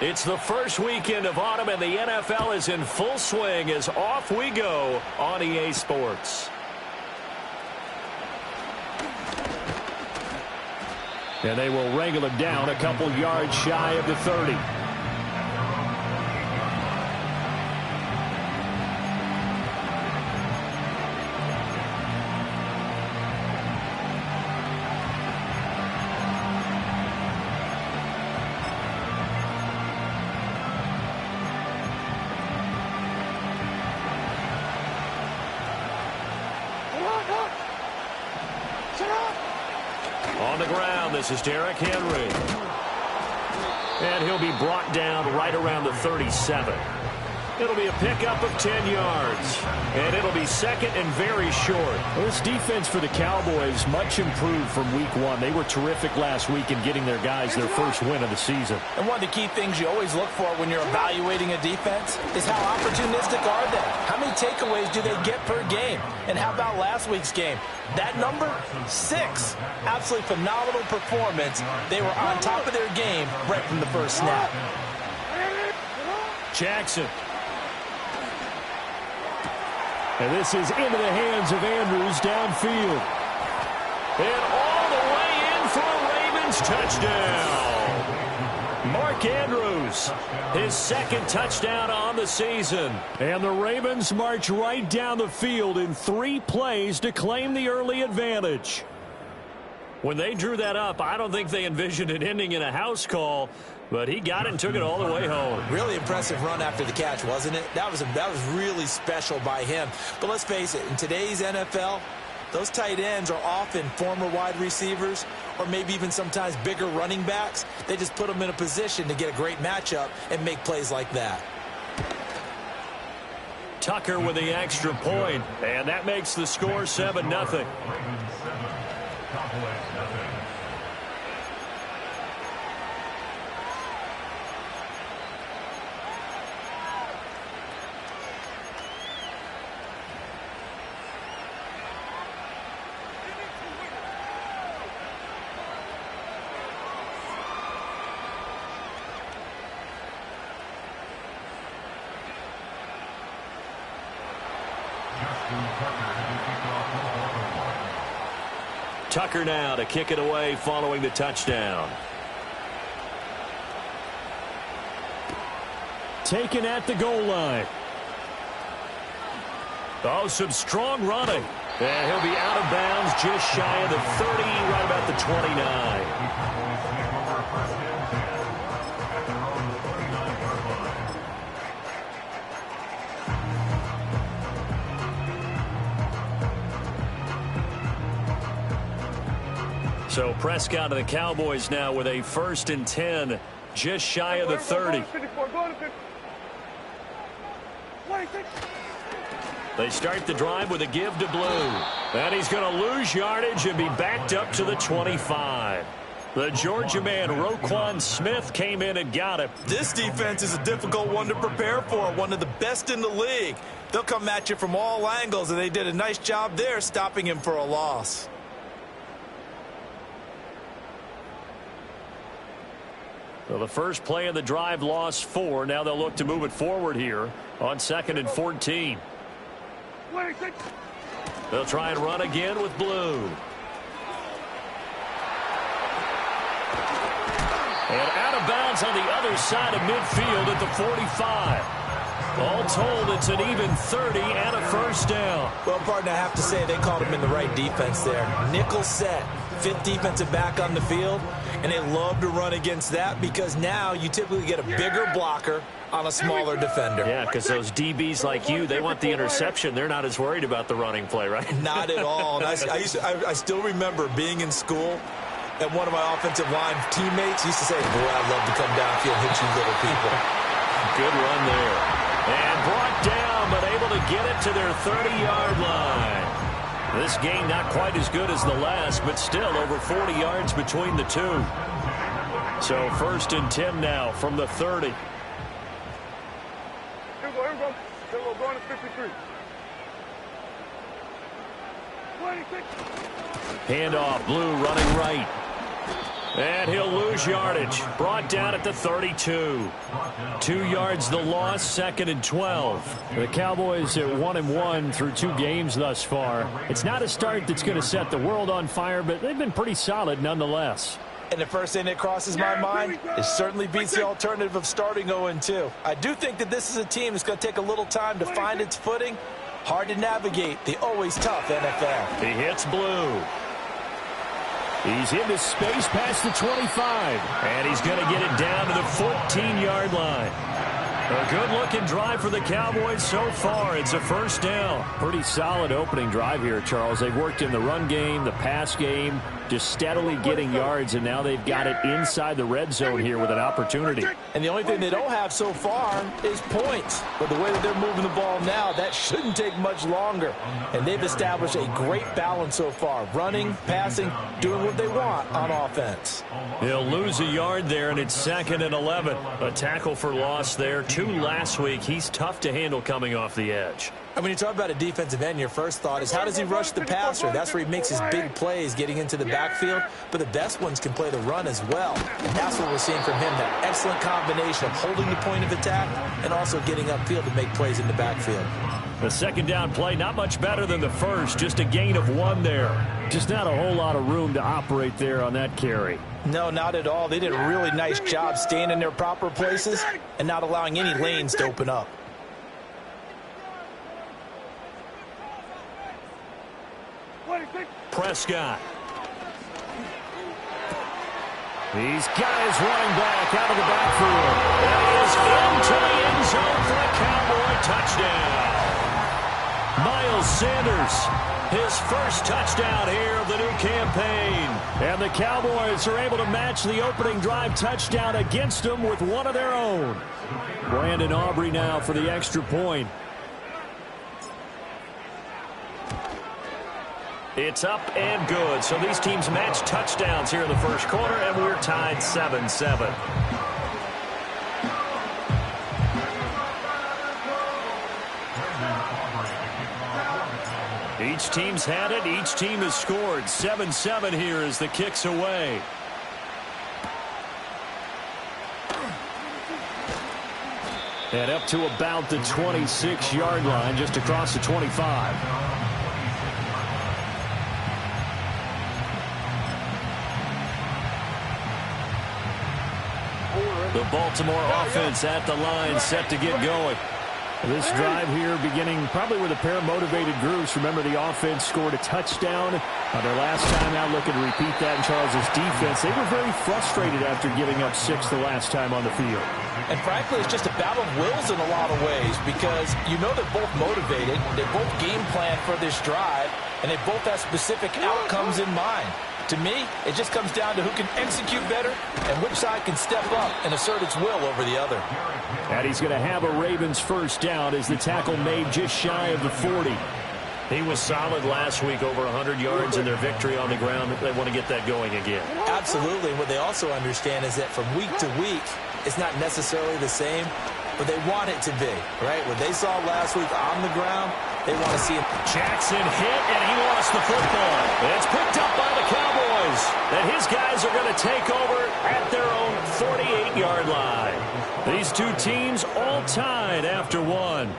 It's the first weekend of autumn, and the NFL is in full swing as off we go on EA Sports. And they will wrangle him down a couple yards shy of the 30. On the ground, this is Derrick Henry. And he'll be brought down right around the 37. It'll be a pickup of 10 yards. And it'll be second and very short. Well, this defense for the Cowboys much improved from week one. They were terrific last week in getting their guys their first win of the season. And one of the key things you always look for when you're evaluating a defense is how opportunistic are they? How many takeaways do they get per game? And how about last week's game? That number, 6. Absolutely phenomenal performance. They were on top of their game right from the first snap. Jackson. And this is into the hands of Andrews downfield. And all the way in for a Ravens touchdown. Mark Andrews, his second touchdown on the season. And the Ravens march right down the field in 3 plays to claim the early advantage. When they drew that up, I don't think they envisioned it ending in a house call, but he got it and took it all the way home. Really impressive run after the catch, wasn't it? That was really special by him. But let's face it, in today's NFL, those tight ends are often former wide receivers or maybe even sometimes bigger running backs. They just put them in a position to get a great matchup and make plays like that. Tucker with the extra point, and that makes the score 7-0. Tucker now to kick it away following the touchdown. Taken at the goal line. Oh, some strong running. And he'll be out of bounds just shy of the 30, right about the 29. So Prescott of the Cowboys now with a 1st and 10, just shy of the 30. They start the drive with a give to Blue. And he's going to lose yardage and be backed up to the 25. The Georgia man, Roquan Smith, came in and got it. This defense is a difficult one to prepare for, one of the best in the league. They'll come at you from all angles, and they did a nice job there stopping him for a loss. Well, the first play of the drive lost 4. Now they'll look to move it forward here on 2nd and 14. They'll try and run again with Blue. And out of bounds on the other side of midfield at the 45. All told, it's an even 30 and a first down. Well, partner, I have to say they called him in the right defense there. Nickel set, 5th defensive back on the field, and they love to run against that because now you typically get a bigger blocker on a smaller defender. Yeah, because those DBs like you, they want the interception. They're not as worried about the running play, right? Not at all. And I still remember being in school, and one of my offensive line teammates used to say, boy, I'd love to come downfield and hit you little people. Good run there. And brought down, but able to get it to their 30-yard line. This game not quite as good as the last, but still over 40 yards between the two. So 1st and 10 now from the 30. Here we go. Going to 53. 26. Handoff, Blue running right. And he'll lose yardage. Brought down at the 32. 2 yards the loss, 2nd and 12. The Cowboys at 1-1 through 2 games thus far. It's not a start that's going to set the world on fire, but they've been pretty solid nonetheless. And the first thing that crosses my mind, it certainly beats the alternative of starting 0-2. I do think that this is a team that's going to take a little time to find its footing. Hard to navigate the always tough NFL. He hits blue. He's into space past the 25. And he's going to get it down to the 14-yard line. A good-looking drive for the Cowboys so far. It's a first down. Pretty solid opening drive here, Charles. They've worked in the run game, the pass game, just steadily getting yards, and now they've got it inside the red zone here with an opportunity. And the only thing they don't have so far is points. But the way that they're moving the ball now, that shouldn't take much longer. And they've established a great balance so far. Running, passing, doing what they want on offense. He'll lose a yard there, and it's 2nd and 11. A tackle for loss there. 2 last week. He's tough to handle coming off the edge. And when you talk about a defensive end, your first thought is how does he rush the passer? That's where he makes his big plays getting into the backfield. But the best ones can play the run as well. And that's what we're seeing from him, that excellent combination of holding the point of attack and also getting upfield to make plays in the backfield. The second down play, not much better than the first. Just a gain of 1 there. Just not a whole lot of room to operate there on that carry. No, not at all. They did a really nice job staying in their proper places and not allowing any lanes to open up. Prescott. He's got his running back out of the backfield. That is into the end zone for a Cowboy touchdown. Miles Sanders, his first touchdown here of the new campaign. And the Cowboys are able to match the opening drive touchdown against them with one of their own. Brandon Aubrey now for the extra point. It's up and good. So these teams match touchdowns here in the first quarter, and we're tied 7-7. Each team's had it. Each team has scored. 7-7 here as the kick's away. And up to about the 26-yard line, just across the 25. The Baltimore offense at the line, set to get going. This drive here beginning probably with a pair of motivated groups. Remember, the offense scored a touchdown their last time out. Looking to repeat that in Charles's defense. They were very frustrated after giving up 6 the last time on the field. And frankly, it's just a battle of wills in a lot of ways because you know they're both motivated. They both game plan for this drive, and they both have specific outcomes in mind. To me, it just comes down to who can execute better and which side can step up and assert its will over the other. And he's going to have a Ravens first down as the tackle made just shy of the 40. He was solid last week, over 100 yards in their victory on the ground. They want to get that going again. Absolutely. What they also understand is that from week to week, it's not necessarily the same, but they want it to be, right? What they saw last week on the ground, they want to see it. Jackson hit, and he lost the football. It's picked up by the Cowboys. And his guys are going to take over at their own 48-yard line. These two teams all tied after 1.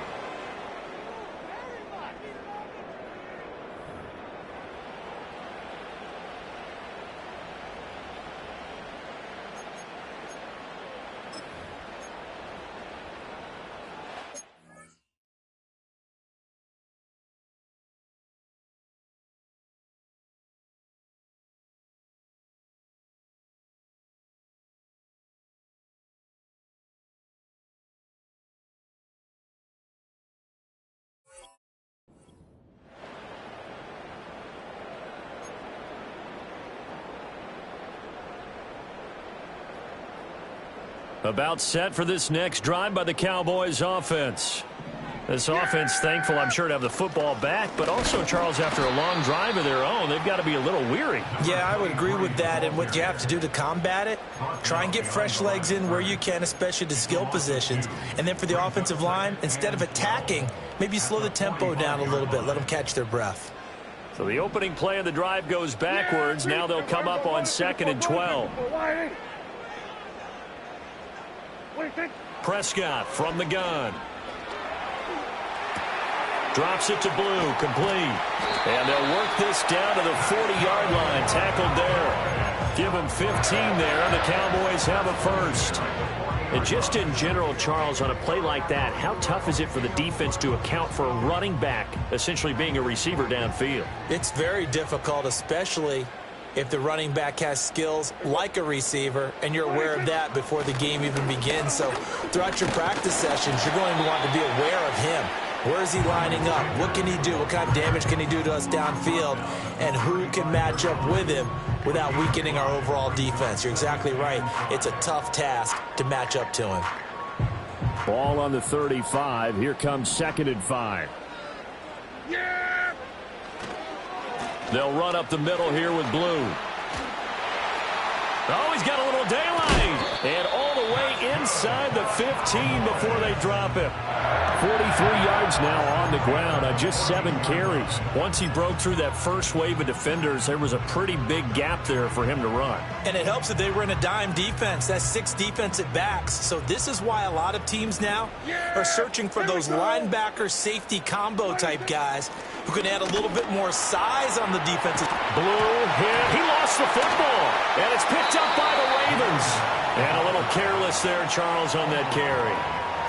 About set for this next drive by the Cowboys offense. This offense, thankful, I'm sure, to have the football back, but also, Charles, after a long drive of their own, they've got to be a little weary. Yeah, I would agree with that, and what you have to do to combat it, try and get fresh legs in where you can, especially to skill positions, and then for the offensive line, instead of attacking, maybe slow the tempo down a little bit, let them catch their breath. So the opening play of the drive goes backwards. Now they'll come up on 2nd and 12. Prescott from the gun. Drops it to Blue, complete. And they'll work this down to the 40-yard line, tackled there. Give them 15 there, and the Cowboys have a first. And just in general, Charles, on a play like that, how tough is it for the defense to account for a running back essentially being a receiver downfield? It's very difficult, especially if the running back has skills like a receiver, and you're aware of that before the game even begins. So throughout your practice sessions, you're going to want to be aware of him. Where is he lining up? What can he do? What kind of damage can he do to us downfield? And who can match up with him without weakening our overall defense? You're exactly right. It's a tough task to match up to him. Ball on the 35. Here comes 2nd and 5. Yeah! They'll run up the middle here with Blue. Oh, he's got a little daylight. And all the way inside the 15 before they drop him. 43 yards now on the ground on just 7 carries. Once he broke through that first wave of defenders, there was a pretty big gap there for him to run. And it helps that they were in a dime defense. That's 6 defensive backs. So this is why a lot of teams now are searching for those linebacker safety combo type guys who can add a little bit more size on the defensive. Blue hit. He lost the football. And it's picked up by the Ravens. And a little careless there, Charles, on that carry.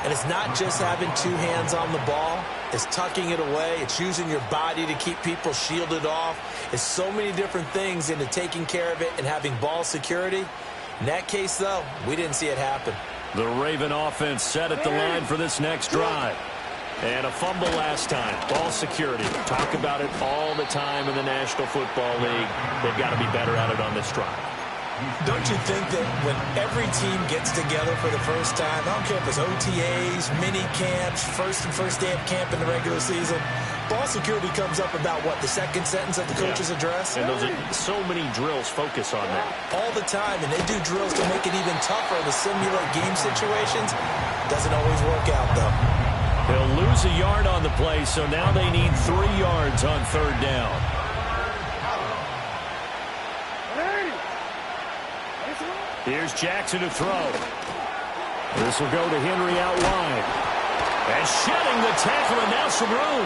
And it's not just having 2 hands on the ball. It's tucking it away. It's using your body to keep people shielded off. It's so many different things into taking care of it and having ball security. In that case, though, we didn't see it happen. The Raven offense set at the line for this next drive. And a fumble last time. Ball security. Talk about it all the time in the National Football League. They've got to be better at it on this drive. Don't you think that when every team gets together for the first time, I don't care if it's OTAs, mini camps, first day of camp in the regular season, ball security comes up about, what, the second sentence of the coach's address? And those are so many drills focus on that. All the time, and they do drills to make it even tougher to simulate game situations. Doesn't always work out, though. They'll lose a yard on the play, so now they need 3 yards on 3rd down. Here's Jackson to throw. This will go to Henry out wide. And shedding the tackle, and now some room.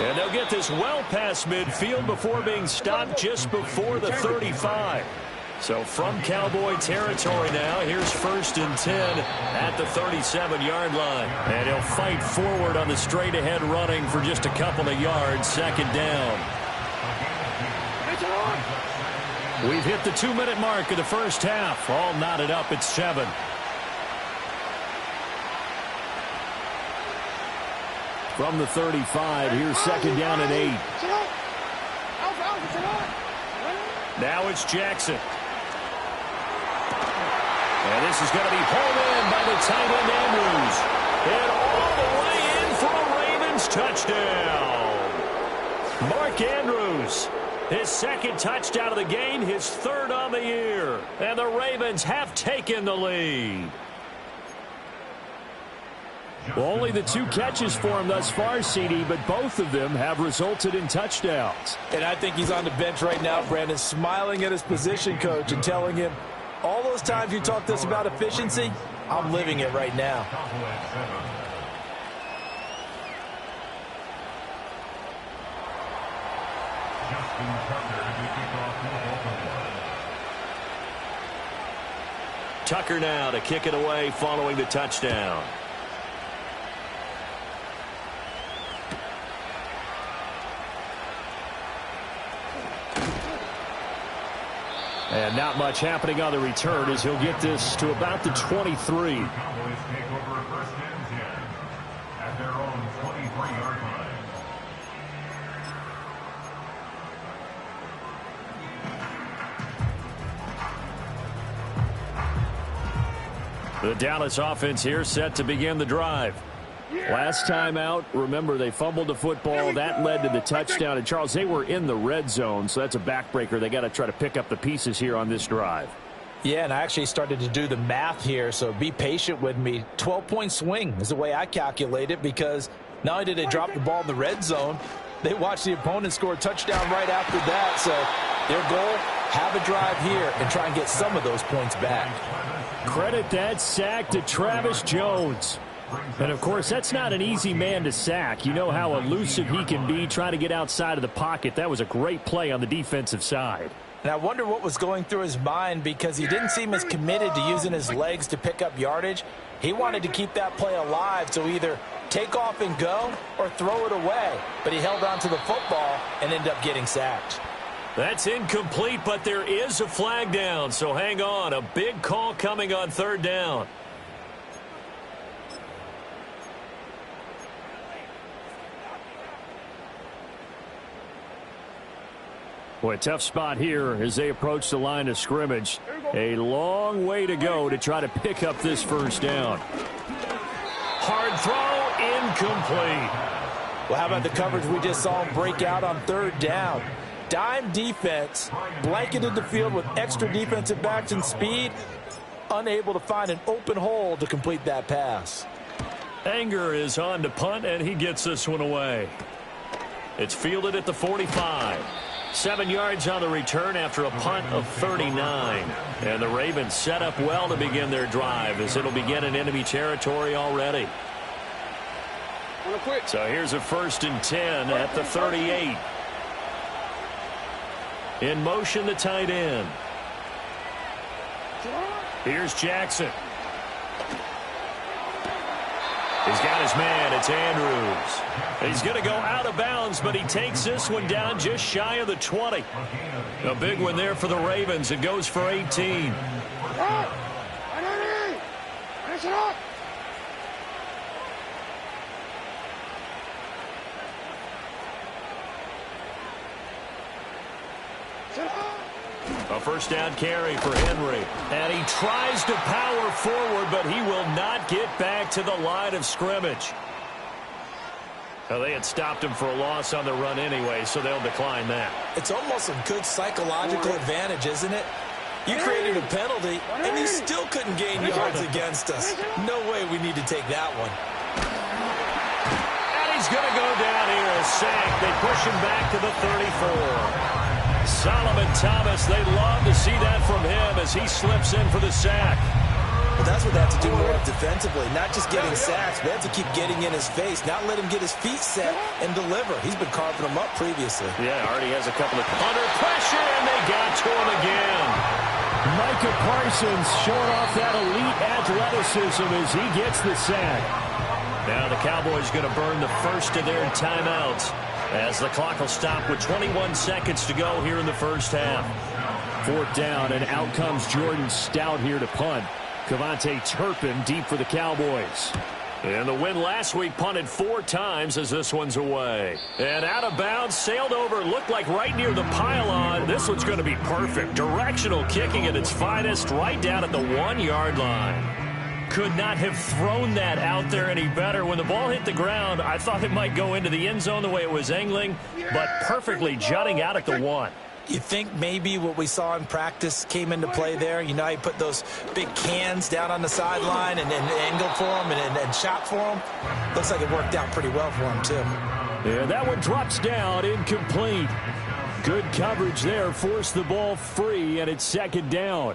And they'll get this well past midfield before being stopped just before the 35. So from Cowboy territory now, here's 1st and 10 at the 37-yard line. And he'll fight forward on the straight-ahead running for just a couple of yards, 2nd down. We've hit the 2-minute mark of the first half. All knotted up at 7. From the 35, here's 2nd down and 8. Now it's Jackson. And this is going to be hauled in by the tight end Andrews. And all the way in for a Ravens touchdown. Mark Andrews. His 2nd touchdown of the game, his 3rd on the year. And the Ravens have taken the lead. Well, only the 2 catches for him thus far, CD, but both of them have resulted in touchdowns. And I think he's on the bench right now, Brandon, smiling at his position coach and telling him, all those times you talked to us about efficiency, I'm living it right now. Tucker now to kick it away following the touchdown. And not much happening on the return as he'll get this to about the 23. Cowboys take over 1st and 10 at their own 23-yard line. The Dallas offense here set to begin the drive. Last time out, remember, they fumbled the football. That led to the touchdown. And, Charles, they were in the red zone, so that's a backbreaker. They got to try to pick up the pieces here on this drive. Yeah, and I actually started to do the math here, so be patient with me. 12-point swing is the way I calculate it, because not only did they drop the ball in the red zone, They watched the opponent score a touchdown right after that. So their goal, have a drive here and try and get some of those points back. Credit that sack to Travis Jones. And, of course, that's not an easy man to sack. You know how elusive he can be trying to get outside of the pocket. That was a great play on the defensive side. And I wonder what was going through his mind, because he didn't seem as committed to using his legs to pick up yardage. He wanted to keep that play alive, so either take off and go or throw it away. But he held on to the football and ended up getting sacked. That's incomplete, but there is a flag down, so hang on. A big call coming on third down. Boy, a tough spot here as they approach the line of scrimmage. A long way to go to try to pick up this first down. Hard throw, incomplete. Well, how about the coverage we just saw him break out on third down? Dime defense, blanketed the field with extra defensive backs and speed, unable to find an open hole to complete that pass. Anger is on to punt, and he gets this one away. It's fielded at the 45. 7 yards on the return after a punt of 39. And the Ravens set up well to begin their drive, as it'll begin in enemy territory already. So here's a 1st and 10 at the 38. In motion, the tight end. Here's Jackson. He's got his man. It's Andrews. He's going to go out of bounds, but he takes this one down just shy of the 20. A big one there for the Ravens. It goes for 18. A first down carry for Henry. And he tries to power forward, but he will not get back to the line of scrimmage. Well, they had stopped him for a loss on the run anyway, so they'll decline that. It's almost a good psychological advantage, isn't it? You created a penalty, and you still couldn't gain yards against us. No way we need to take that one. And he's going to go down here, a sack. They push him back to the 34. Solomon Thomas, they love to see that from him as he slips in for the sack. Well, that's what they have to do more defensively, not just getting sacks, but they have to keep getting in his face, not let him get his feet set and deliver. He's been carving them up previously. Yeah, already has a couple of under pressure, and they got to him again. Micah Parsons showing off that elite athleticism as he gets the sack. Now the Cowboys going to burn the first of their timeouts, as the clock will stop with 21 seconds to go here in the first half. 4th down, and out comes Jordan Stout here to punt. Cavante Turpin deep for the Cowboys. And the win last week punted 4 times as this one's away. And out of bounds, sailed over, looked like right near the pylon. This one's going to be perfect. Directional kicking at its finest, right down at the 1-yard line. Could not have thrown that out there any better. When the ball hit the ground, I thought it might go into the end zone the way it was angling, but perfectly jutting out at the 1. You think maybe what we saw in practice came into play there? You know, he put those big cans down on the sideline and angled for him and shot for him. Looks like it worked out pretty well for him, too. Yeah, that one drops down, incomplete. Good coverage there, forced the ball free, and it's 2nd down.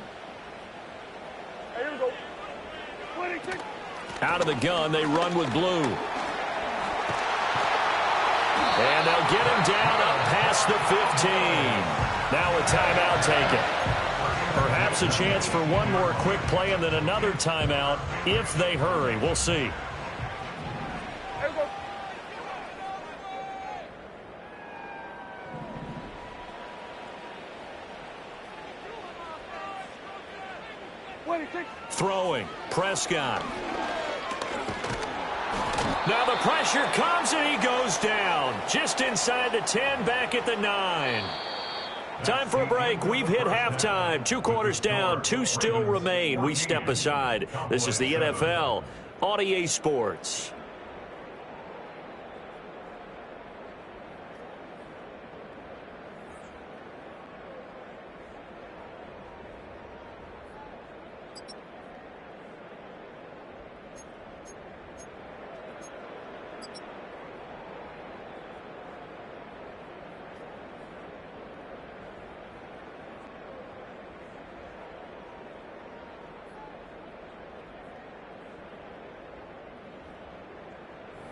Out of the gun, they run with blue. And they'll get him down up past the 15. Now a timeout taken. Perhaps a chance for one more quick play and then another timeout if they hurry. We'll see. Throwing, Prescott. Now the pressure comes and he goes down. Just inside the 10, back at the 9. Time for a break. We've hit halftime. 2 quarters down, 2 still remain. We step aside. This is the NFL on EA Sports.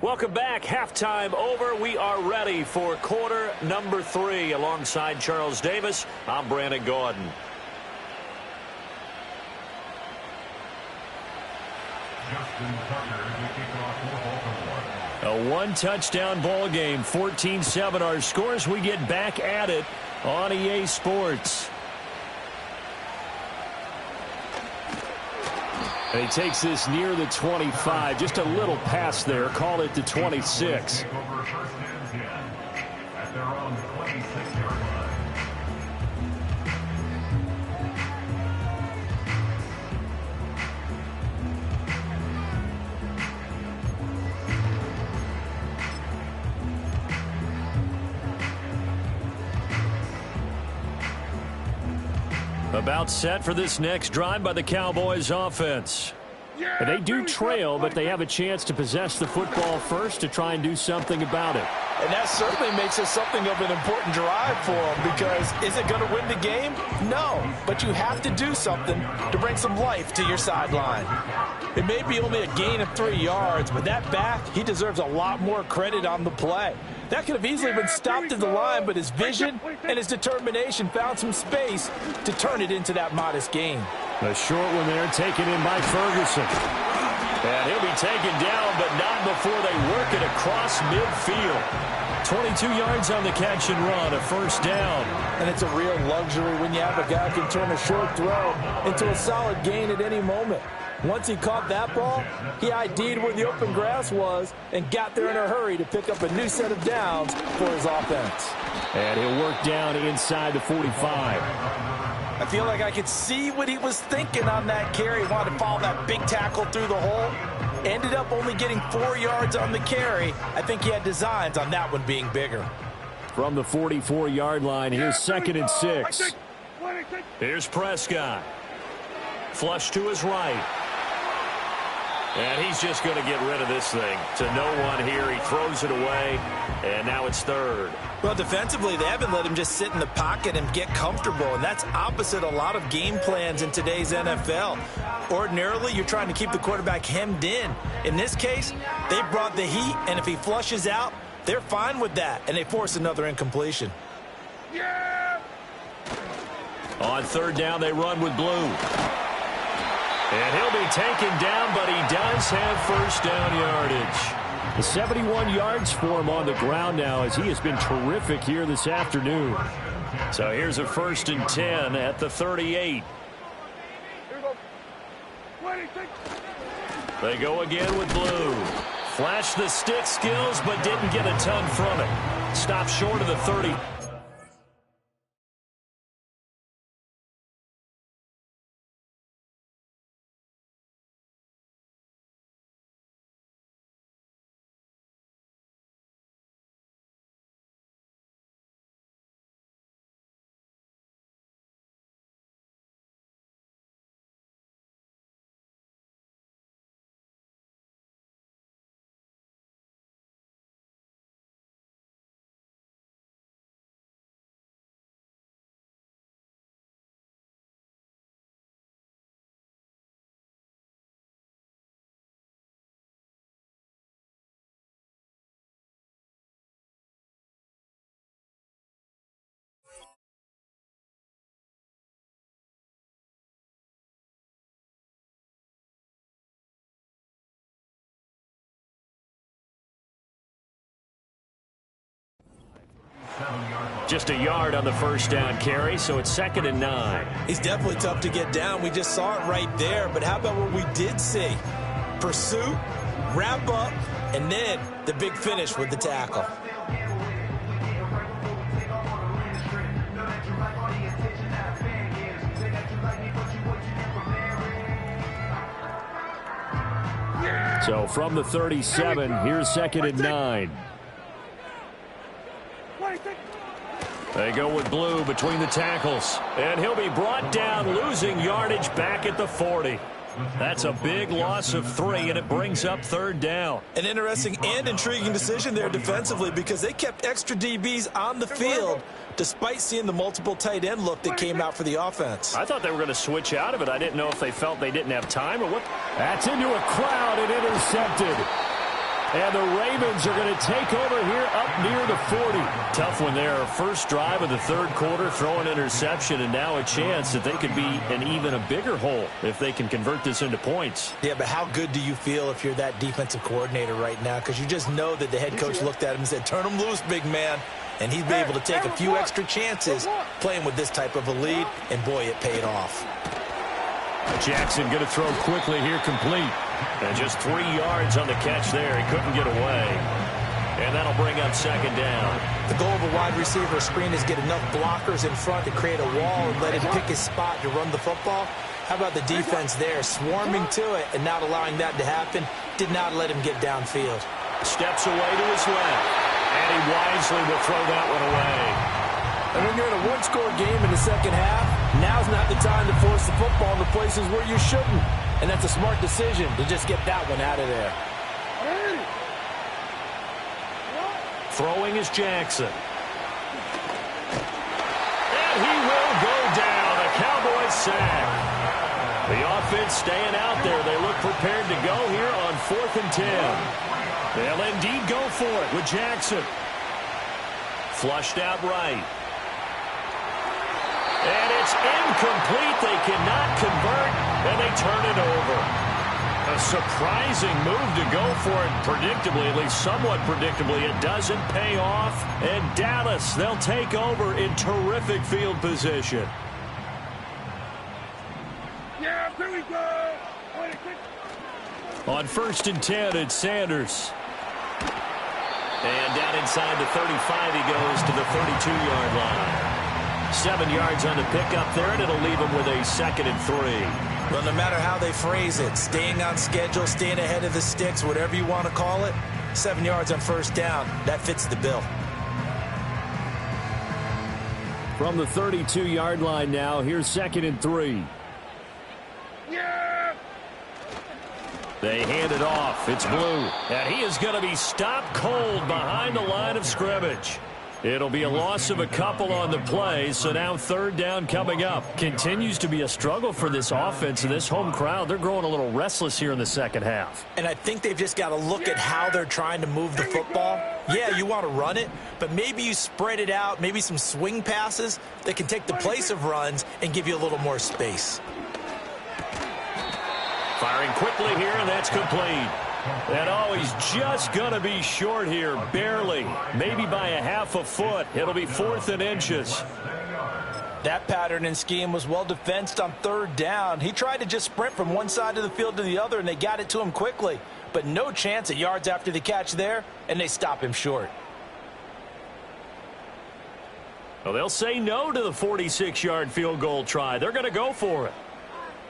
Welcome back. Halftime over. We are ready for quarter number 3. Alongside Charles Davis, I'm Brandon Gordon. A one-touchdown ball game, 14-7 our scores. We get back at it on EA Sports. And he takes this near the 25. Just a little pass there. Call it the 26. About set for this next drive by the Cowboys offense. And they do trail, but they have a chance to possess the football first to try and do something about it. And that certainly makes it something of an important drive for them, because is it going to win the game? No, but you have to do something to bring some life to your sideline. It may be only a gain of 3 yards, but that back, he deserves a lot more credit on the play. That could have easily been stopped at the line, but his vision and his determination found some space to turn it into that modest gain. A short one there taken in by Ferguson. And he'll be taken down, but not before they work it across midfield. 22 yards on the catch and run, a first down. And it's a real luxury when you have a guy who can turn a short throw into a solid gain at any moment. Once he caught that ball, he ID'd where the open grass was and got there in a hurry to pick up a new set of downs for his offense. And he'll work down inside the 45. I feel like I could see what he was thinking on that carry. He wanted to follow that big tackle through the hole. Ended up only getting 4 yards on the carry. I think he had designs on that one being bigger. From the 44-yard line, here's 2nd and 6. Here's Prescott. Flush to his right. And he's just going to get rid of this thing to no one here. He throws it away, and now it's 3rd. Well, defensively, they haven't let him just sit in the pocket and get comfortable, and that's opposite a lot of game plans in today's NFL. Ordinarily, you're trying to keep the quarterback hemmed in. In this case, they brought the heat, and if he flushes out, they're fine with that, and they force another incompletion. Yeah! On 3rd down, they run with Blue. And he'll be taken down, but he does have first down yardage. The 71 yards for him on the ground now, as he has been terrific here this afternoon. So here's a 1st and 10 at the 38. They go again with Blue. Flashed the stick skills, but didn't get a ton from it. Stopped short of the 30. Just a yard on the first down carry, so it's 2nd and 9. He's definitely tough to get down. We just saw it right there. But how about what we did see? Pursuit, wrap up, and then the big finish with the tackle. So from the 37, here's 2nd and 9. They go with Blue between the tackles. And he'll be brought down, losing yardage back at the 40. That's a big loss of 3, and it brings up 3rd down. An interesting and intriguing decision there defensively, because they kept extra DBs on the field despite seeing the multiple tight end look that came out for the offense. I thought they were going to switch out of it. I didn't know if they felt they didn't have time or what. That's into a crowd and intercepted. And the Ravens are going to take over here up near the 40. Tough one there. First drive of the third quarter, throw an interception, and now a chance that they could be in even a bigger hole if they can convert this into points. Yeah, but how good do you feel if you're that defensive coordinator right now? Because you just know that the head coach looked at him and said, turn him loose, big man. And he's been able to take a few extra chances playing with this type of a lead, and boy, it paid off. Jackson going to throw quickly here, complete. And just 3 yards on the catch there. He couldn't get away. And that'll bring up second down. The goal of a wide receiver screen is get enough blockers in front to create a wall and let him pick his spot to run the football. How about the defense there, swarming to it and not allowing that to happen? Did not let him get downfield. Steps away to his left. And he wisely will throw that one away. And when you're in a one-score game in the second half, now's not the time to force the football to places where you shouldn't. And that's a smart decision to just get that one out of there. Throwing is Jackson. And he will go down. A Cowboys sack. The offense staying out there. They look prepared to go here on 4th and 10. They'll indeed go for it with Jackson. Flushed out right. And it's incomplete. They cannot convert, and they turn it over. A surprising move to go for it. Predictably, at least somewhat predictably, it doesn't pay off. And Dallas, they'll take over in terrific field position. Yeah, here we go. On 1st and 10, it's Sanders. And down inside the 35, he goes to the 32-yard line. 7 yards on the pickup there, and it'll leave him with a 2nd and 3. Well, no matter how they phrase it, staying on schedule, staying ahead of the sticks, whatever you want to call it, 7 yards on first down, that fits the bill. From the 32-yard line now, here's 2nd and 3. Yeah! They hand it off. It's Blue. And he is going to be stopped cold behind the line of scrimmage. It'll be a loss of a couple on the play, so now 3rd down coming up. Continues to be a struggle for this offense and this home crowd. They're growing a little restless here in the second half. And I think they've just got to look at how they're trying to move the football. Yeah, you want to run it, but maybe you spread it out, maybe some swing passes that can take the place of runs and give you a little more space. Firing quickly here, and that's complete. And oh, he's just going to be short here, barely, maybe by a half a foot. It'll be 4th and inches. That pattern and scheme was well defensed on 3rd down. He tried to just sprint from one side of the field to the other, and they got it to him quickly. But no chance at yards after the catch there, and they stop him short. Well, they'll say no to the 46-yard field goal try. They're going to go for it.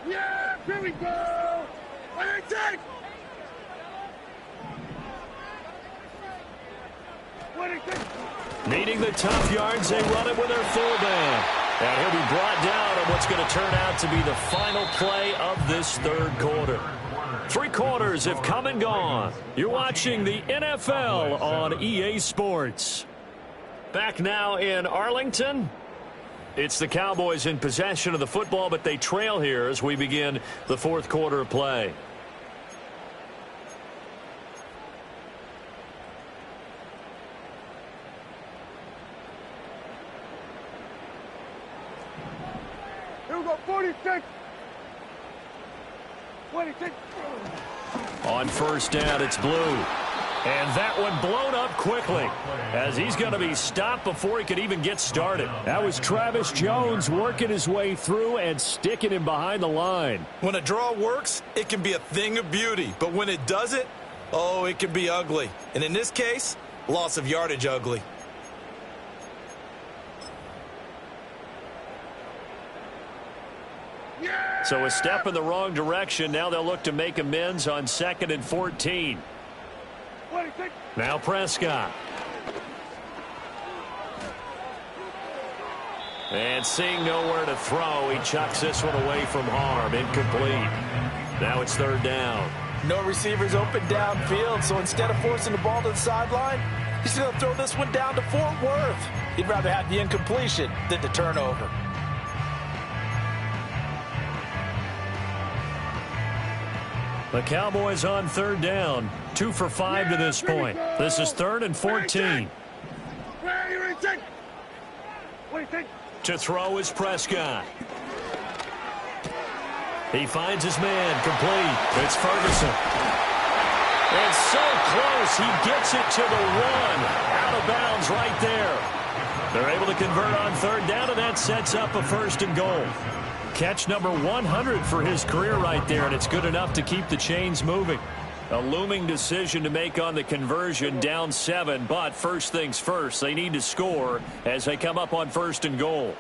Yeah, here we go. Needing the tough yards, they run it with their fullback. And he'll be brought down on what's going to turn out to be the final play of this third quarter. 3 quarters have come and gone. You're watching the NFL on EA Sports. Back now in Arlington. It's the Cowboys in possession of the football, but they trail here as we begin the 4th quarter of play. Here we go, 46. 26. On 1st down, it's Blue. And that one blown up quickly as he's going to be stopped before he could even get started. That was Travis Jones working his way through and sticking him behind the line. When a draw works, it can be a thing of beauty. But when it doesn't, oh, it can be ugly. And in this case, loss of yardage ugly. So a step in the wrong direction. Now they'll look to make amends on 2nd and 14. Now Prescott. And seeing nowhere to throw, he chucks this one away from harm. Incomplete. Now it's 3rd down. No receivers open downfield, so instead of forcing the ball to the sideline, he's going to throw this one down to Fort Worth. He'd rather have the incompletion than the turnover. The Cowboys on third down. 2 for 5 to this point. This is 3rd and 14. To throw is Prescott. He finds his man, complete. It's Ferguson. And so close, he gets it to the 1. Out of bounds right there. They're able to convert on third down, and that sets up a 1st and goal. Catch number 100 for his career right there, and it's good enough to keep the chains moving. A looming decision to make on the conversion, down 7, but first things first, they need to score as they come up on 1st and goal.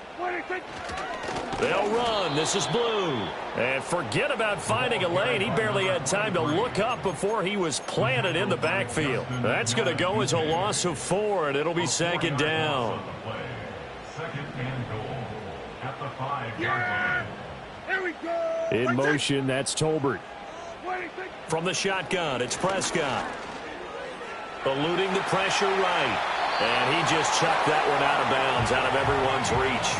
They'll run. This is Blue. And forget about finding a lane. He barely had time to look up before he was planted in the backfield. That's going to go as a loss of 4, and it'll be 2nd down. 2nd and goal at the 5-yard line. Here we go. In motion, that's Tolbert. From the shotgun, it's Prescott. Eluding the pressure right. And he just chucked that one out of bounds, out of everyone's reach.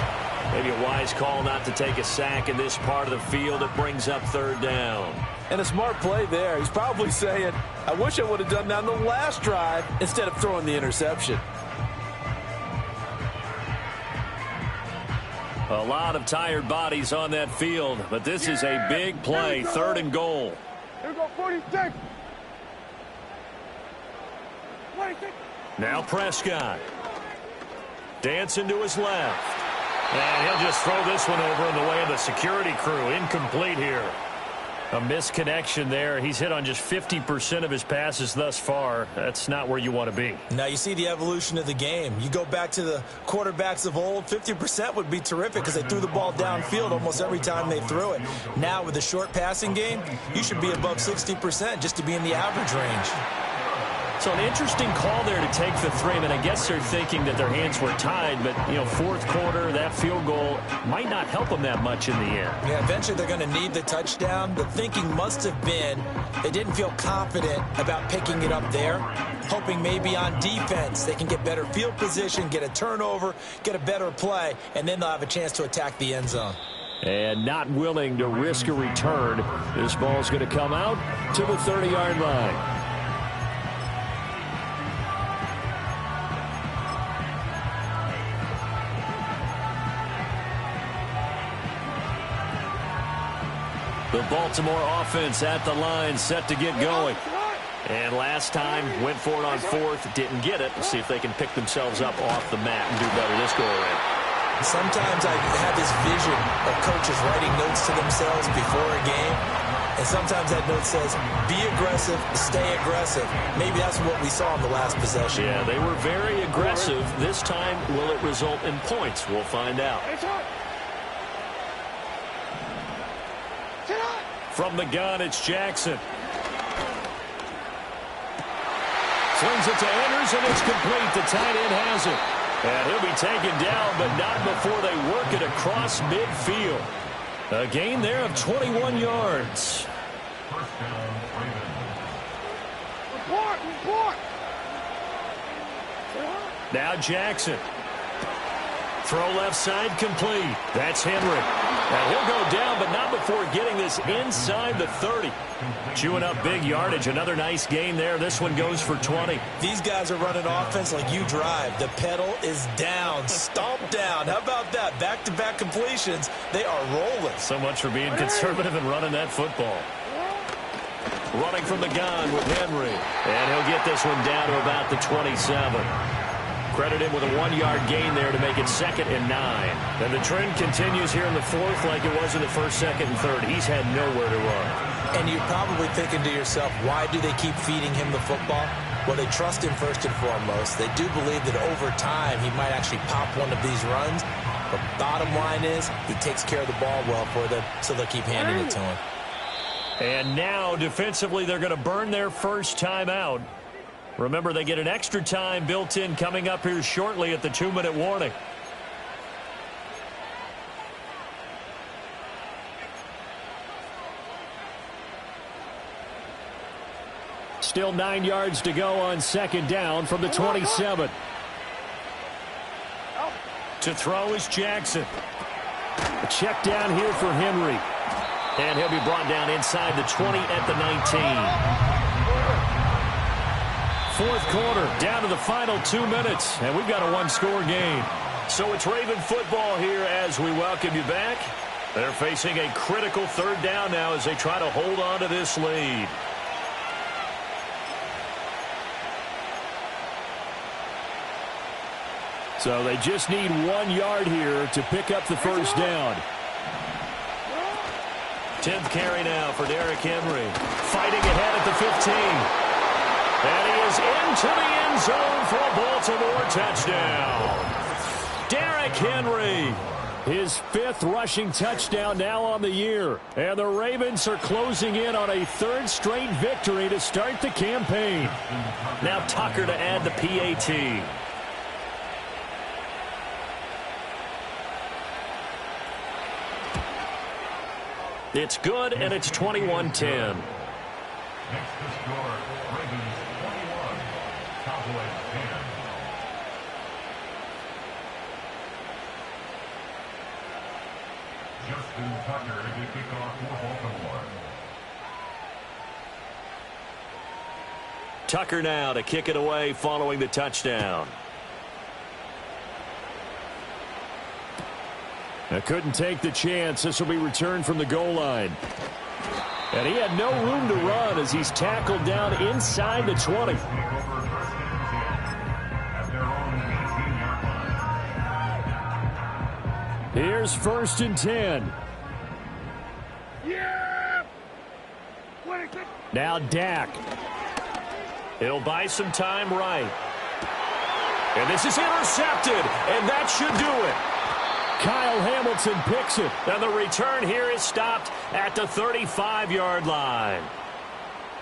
Maybe a wise call not to take a sack in this part of the field. It brings up 3rd down. And a smart play there. He's probably saying, I wish I would have done that on the last drive instead of throwing the interception. A lot of tired bodies on that field, but this is a big play, 3rd and goal. Here we go, 46. Now Prescott. Dancing to his left. And he'll just throw this one over in the way of the security crew. Incomplete here. A misconnection there. He's hit on just 50% of his passes thus far. That's not where you want to be. Now you see the evolution of the game. You go back to the quarterbacks of old, 50% would be terrific because they threw the ball downfield almost every time they threw it. Now with the short passing game, you should be above 60% just to be in the average range. So an interesting call there to take the 3. And I guess they're thinking that their hands were tied, but, you know, 4th quarter, that field goal might not help them that much in the end. Yeah, eventually they're going to need the touchdown. The thinking must have been they didn't feel confident about picking it up there, hoping maybe on defense they can get better field position, get a turnover, get a better play, and then they'll have a chance to attack the end zone. And not willing to risk a return. This ball's going to come out to the 30-yard line. The Baltimore offense at the line, set to get going. And last time, went for it on 4th, didn't get it. We'll see if they can pick themselves up off the mat and do better this go-around. Sometimes I have this vision of coaches writing notes to themselves before a game. And sometimes that note says, be aggressive, stay aggressive. Maybe that's what we saw in the last possession. Yeah, they were very aggressive. This time, will it result in points? We'll find out. From the gun, it's Jackson. Slings it to Anderson, and it's complete. The tight end has it. And he'll be taken down, but not before they work it across midfield. A gain there of 21 yards. First down, Ravens. Report! Now Jackson. Throw left side complete. That's Henry. Now he'll go down, but not before getting this inside the 30. Chewing up big yardage. Another nice gain there. This one goes for 20. These guys are running offense like you drive. The pedal is down, stomped down. How about that? Back-to-back completions. They are rolling. So much for being conservative and running that football. Running from the gun with Henry. And he'll get this one down to about the 27. Credit him with a 1-yard gain there to make it 2nd and 9. And the trend continues here in the 4th like it was in the 1st, 2nd, and 3rd. He's had nowhere to run. And you're probably thinking to yourself, why do they keep feeding him the football? Well, they trust him first and foremost. They do believe that over time he might actually pop one of these runs. But bottom line is he takes care of the ball well for them, so they'll keep handing it to him. And now defensively they're going to burn their first time out. Remember, they get an extra time built in coming up here shortly at the 2-minute warning. Still 9 yards to go on 2nd down from the 27. To throw is Jackson. A check down here for Henry. And he'll be brought down inside the 20 at the 19. Fourth quarter, down to the final 2 minutes, and we've got a one-score game. So it's Raven football here as we welcome you back. They're facing a critical third down now as they try to hold on to this lead. So they just need 1 yard here to pick up the first down. 10th carry now for Derrick Henry. Fighting ahead at the 15. And he is into the end zone for a Baltimore touchdown. Derrick Henry. His 5th rushing touchdown now on the year. And the Ravens are closing in on a 3rd straight victory to start the campaign. Now Tucker to add the PAT. It's good, and it's 21-10. Next to score, Ravens 21, Cowboys 10. Justin Tucker to kick off for Baltimore. Tucker now to kick it away following the touchdown. Couldn't take the chance. This will be returned from the goal line. And he had no room to run as he's tackled down inside the 20. Here's 1st and 10. Yeah! Now Dak. He'll buy some time right. And this is intercepted, and that should do it. Kyle Hamilton picks it. And the return here is stopped at the 35-yard line.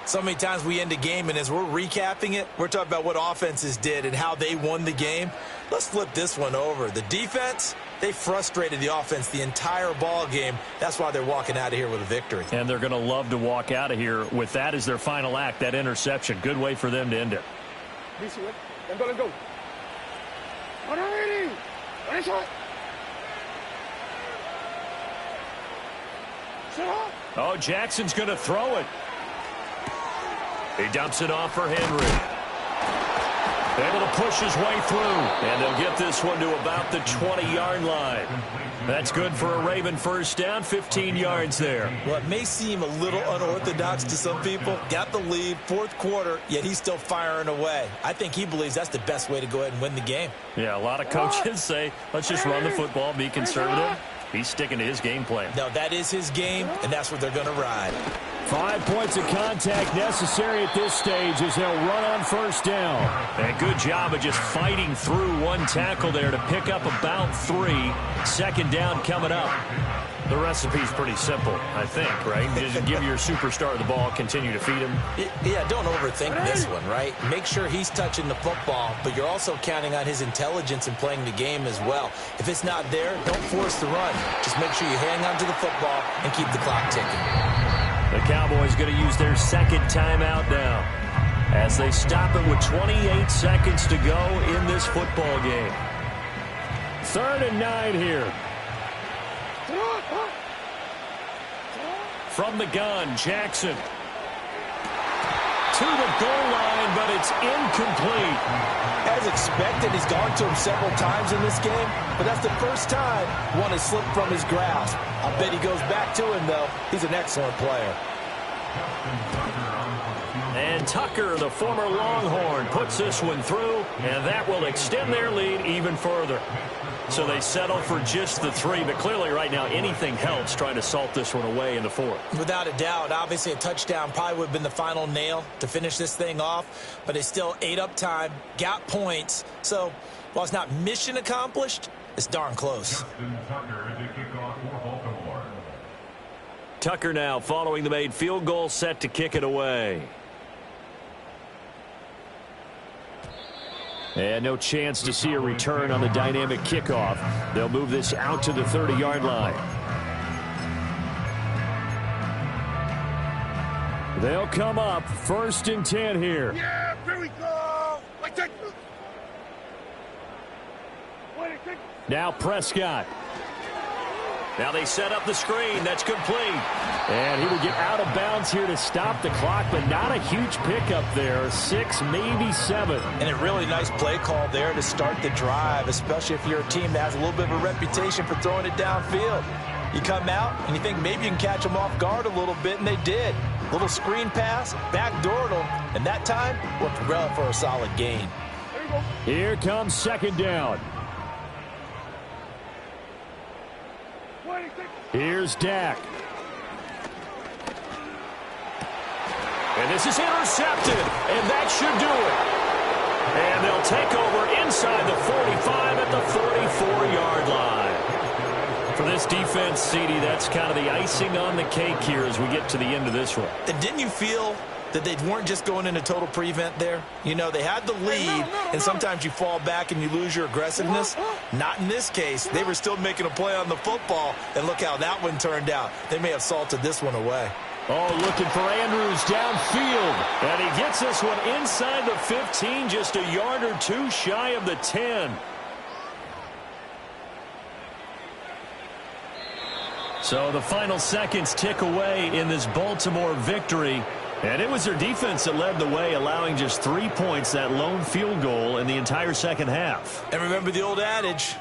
So many times we end a game, and as we're recapping it, we're talking about what offenses did and how they won the game. Let's flip this one over. The defense, they frustrated the offense the entire ball game. That's why they're walking out of here with a victory. And they're going to love to walk out of here with that as their final act, that interception. Good way for them to end it. Go. Oh, Jackson's going to throw it. He dumps it off for Henry. Able to push his way through. And they'll get this one to about the 20-yard line. That's good for a Raven first down, 15 yards there. Well, it may seem a little unorthodox to some people. Got the lead, 4th quarter, yet he's still firing away. I think he believes that's the best way to go ahead and win the game. Yeah, a lot of coaches say, let's just run the football, be conservative. He's sticking to his game plan. No, that is his game, and that's what they're going to ride. 5 points of contact necessary at this stage as they'll run on first down. And good job of just fighting through one tackle there to pick up about 3. 2nd down coming up. The recipe's pretty simple, I think, right? Just give your superstar the ball, continue to feed him. Yeah, don't overthink this one, right? Make sure he's touching the football, but you're also counting on his intelligence in playing the game as well. If it's not there, don't force the run. Just make sure you hang on to the football and keep the clock ticking. The Cowboys going to use their 2nd timeout now as they stop it with 28 seconds to go in this football game. 3rd and 9 here. From the gun, Jackson. To the goal line, but it's incomplete. As expected, he's gone to him several times in this game, but that's the first time one has slipped from his grasp. I bet he goes back to him, though. He's an excellent player. And Tucker, the former Longhorn, puts this one through, and that will extend their lead even further. So they settle for just the 3, but clearly right now anything helps trying to salt this one away in the 4th. Without a doubt, obviously a touchdown probably would have been the final nail to finish this thing off, but they still ate up time, got points. So while it's not mission accomplished, it's darn close. Tucker now following the made field goal, set to kick it away. And no chance to see a return on the dynamic kickoff. They'll move this out to the 30-yard line. They'll come up 1st and 10 here. Yeah, here we go. Now Prescott. Now they set up the screen. That's complete. And he will get out of bounds here to stop the clock, but not a huge pickup there. 6, maybe 7. And a really nice play call there to start the drive, especially if you're a team that has a little bit of a reputation for throwing it downfield. You come out and you think maybe you can catch them off guard a little bit, and they did. Little screen pass, backdoored them, and that time worked well for a solid gain. Here comes second down. Here's Dak. And this is intercepted, and that should do it. And they'll take over inside the 45 at the 44-yard line. For this defense, CD, that's kind of the icing on the cake here as we get to the end of this one. And didn't you feel that they weren't just going into total prevent there? You know, they had the lead, and sometimes you fall back and you lose your aggressiveness. Not in this case. They were still making a play on the football, and look how that one turned out. They may have salted this one away. Oh, looking for Andrews downfield. And he gets this one inside the 15, just a yard or two shy of the 10. So the final seconds tick away in this Baltimore victory. And it was their defense that led the way, allowing just 3 points, that lone field goal in the entire second half. And remember the old adage,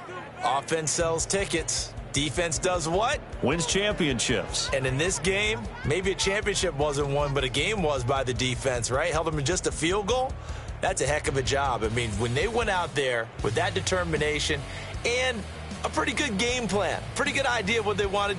offense sells tickets. Defense does what? Wins championships. And in this game, maybe a championship wasn't won, but a game was by the defense, right? Held them in just a field goal. That's a heck of a job. I mean, when they went out there with that determination and a pretty good game plan, pretty good idea of what they want to do.